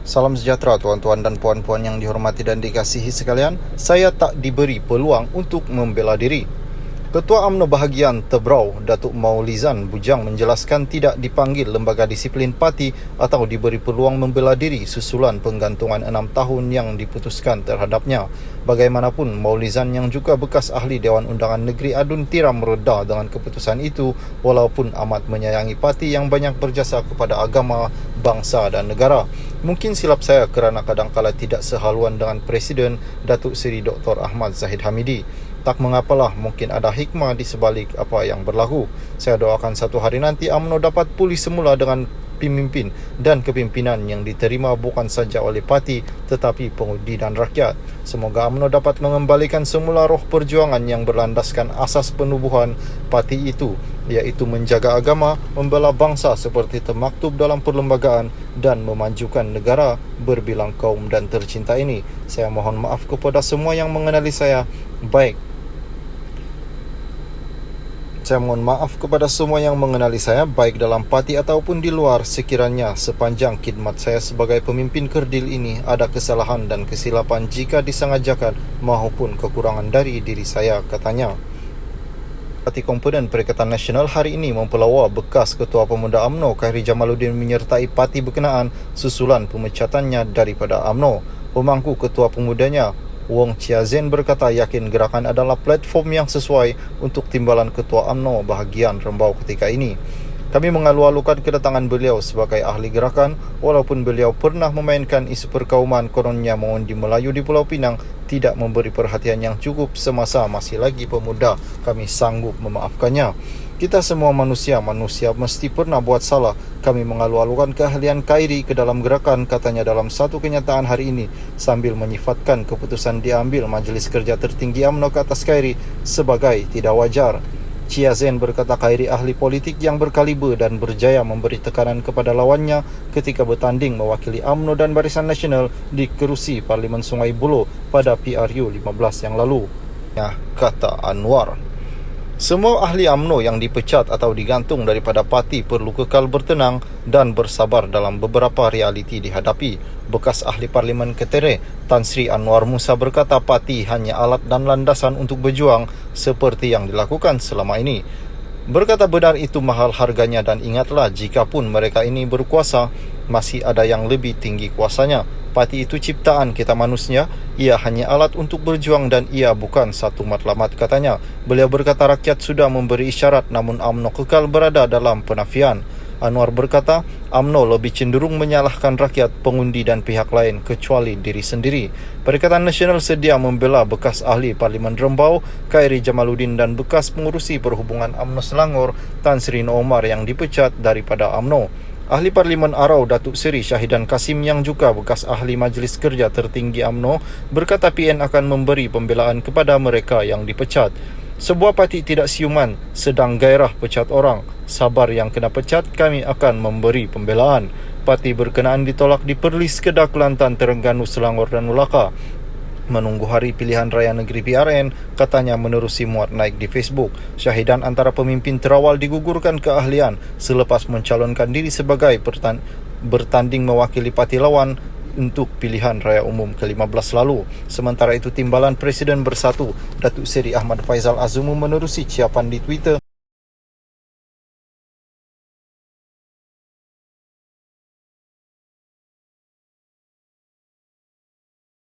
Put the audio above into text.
Salam sejahtera tuan-tuan dan puan-puan yang dihormati dan dikasihi sekalian. Saya tak diberi peluang untuk membela diri. Ketua UMNO bahagian Tebrau, Datuk Maulizan Bujang menjelaskan tidak dipanggil lembaga disiplin parti atau diberi peluang membela diri susulan penggantungan 6 tahun yang diputuskan terhadapnya. Bagaimanapun, Maulizan yang juga bekas ahli Dewan Undangan Negeri Adun tiram reda dengan keputusan itu walaupun amat menyayangi parti yang banyak berjasa kepada agama, bangsa dan negara. Mungkin silap saya kerana kadangkala tidak sehaluan dengan Presiden Datuk Seri Dr. Ahmad Zahid Hamidi. Tak mengapalah, mungkin ada hikmah di sebalik apa yang berlaku. Saya doakan satu hari nanti UMNO dapat pulih semula dengan pemimpin dan kepimpinan yang diterima bukan saja oleh parti tetapi pengundi dan rakyat. Semoga UMNO dapat mengembalikan semula roh perjuangan yang berlandaskan asas penubuhan parti itu, iaitu menjaga agama, membela bangsa seperti termaktub dalam perlembagaan dan memajukan negara berbilang kaum dan tercinta ini. Saya mohon maaf kepada semua yang mengenali saya baik. Saya mohon maaf kepada semua yang mengenali saya baik dalam parti ataupun di luar sekiranya sepanjang khidmat saya sebagai pemimpin kerdil ini ada kesalahan dan kesilapan jika disengajakan maupun kekurangan dari diri saya, katanya. Parti Komponen Perikatan Nasional hari ini mempelawa bekas Ketua Pemuda UMNO Khairi Jamaluddin menyertai parti berkenaan susulan pemecatannya daripada UMNO. Pemangku Ketua Pemudanya Wong Chia Zen berkata yakin gerakan adalah platform yang sesuai untuk timbalan Ketua UMNO bahagian Rembau ketika ini. Kami mengalu-alukan kedatangan beliau sebagai ahli gerakan walaupun beliau pernah memainkan isu perkauman kononnya mengundi Melayu di Pulau Pinang tidak memberi perhatian yang cukup semasa masih lagi pemuda. Kami sanggup memaafkannya. Kita semua manusia mesti pernah buat salah. Kami mengalu-alukan keahlian Khairi ke dalam gerakan, katanya dalam satu kenyataan hari ini sambil menyifatkan keputusan diambil Majlis Kerja Tertinggi UMNO ke atas Khairi sebagai tidak wajar. Chia Zen berkata Khairi ahli politik yang berkaliber dan berjaya memberi tekanan kepada lawannya ketika bertanding mewakili UMNO dan Barisan Nasional di kerusi Parlimen Sungai Buloh pada PRU 15 yang lalu. Ya, kata Anwar. Semua ahli UMNO yang dipecat atau digantung daripada parti perlu kekal bertenang dan bersabar dalam beberapa realiti dihadapi. Bekas ahli Parlimen Ketere, Tan Sri Anwar Musa berkata parti hanya alat dan landasan untuk berjuang seperti yang dilakukan selama ini. Berkata benar itu mahal harganya dan ingatlah jikapun mereka ini berkuasa, masih ada yang lebih tinggi kuasanya. Parti itu ciptaan kita manusia, ia hanya alat untuk berjuang dan ia bukan satu matlamat, katanya. Beliau berkata rakyat sudah memberi isyarat namun UMNO kekal berada dalam penafian. Anwar berkata UMNO lebih cenderung menyalahkan rakyat, pengundi dan pihak lain kecuali diri sendiri. Perikatan Nasional sedia membela bekas ahli Parlimen Rembau Khairi Jamaluddin dan bekas pengurusi perhubungan UMNO Selangor Tan Sri Noomar yang dipecat daripada UMNO. Ahli Parlimen Arau Datuk Seri Syahidan Kasim yang juga bekas ahli Majlis Kerja Tertinggi UMNO berkata PN akan memberi pembelaan kepada mereka yang dipecat. Sebuah parti tidak siuman sedang gairah pecat orang. Sabar yang kena pecat, kami akan memberi pembelaan. Parti berkenaan ditolak di Perlis, Kedah, Kelantan, Terengganu, Selangor dan Melaka. Menunggu hari pilihan raya negeri PRN, katanya menerusi muat naik di Facebook. Syahidan antara pemimpin terawal digugurkan keahlian selepas mencalonkan diri sebagai bertanding mewakili parti lawan untuk pilihan raya umum ke-15 lalu. Sementara itu, Timbalan Presiden Bersatu Datuk Seri Ahmad Faizal Azumu menerusi ciapan di Twitter